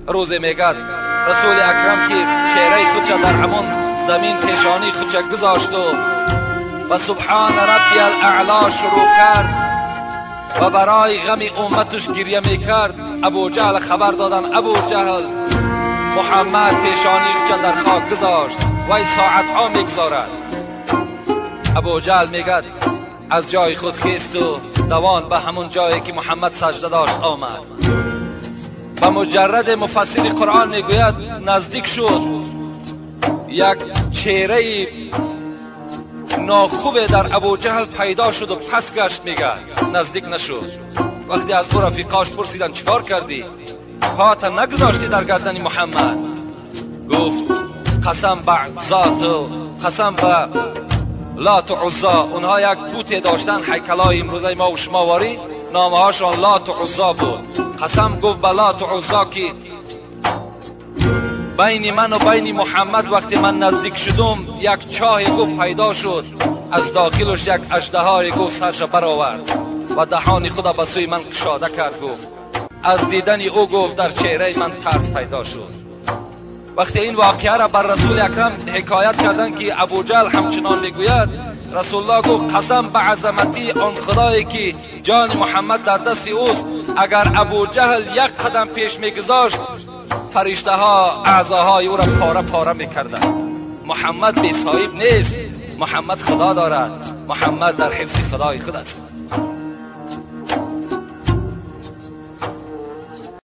روزی میگد رسول اکرم که چهره خودش در همون زمین پیشانی خودش گذاشت و سبحان ربی الاعلا شروع کرد و برای غم امتش گریه میکرد، ابو جهل خبر دادن ابو جهل محمد پیشانی خودش در خاک گذاشت و این ساعت ها میگذارد. ابو جهل میگد از جای خود خیست و دوان به همون جایی که محمد سجده داشت آمد و مجرد مفسر قرآن میگوید نزدیک شد، یک چهره ناخوبه در ابو جهل پیدا شد و پس گشت. میگه نزدیک نشد. وقتی از او رفیقاش پرسیدن چیکار کردی؟ پات نگذاشتی در گردن محمد؟ گفت قسم به ذات و قسم به لات و عزا، اونها یک بوتی داشتن، هیکلای امروزه ما و شما واری نامه هاشون لات و عزا بود. قسم گفت به لات و عزا که بین من و بین محمد وقتی من نزدیک شدم یک چاه گفت پیدا شد، از داخلش یک اژدهای گفت سرش برآورد و دهان خدا به سوی من کشاده کرد. گفت از دیدن او گفت در چهره من ترس پیدا شد. وقتی این واقعه را بر رسول اکرم حکایت کردن که ابو جهل همچنان میگوید، رسول الله گفت قسم به عظمتی آن خدایی که جان محمد در دست اوست، اگر ابو جهل یک قدم پیش میگذاشت فرشته ها اعضاهای او را پاره پاره میکردند. محمد بی صاحب نیست، محمد خدا دارد، محمد در حفظ خدای خود است.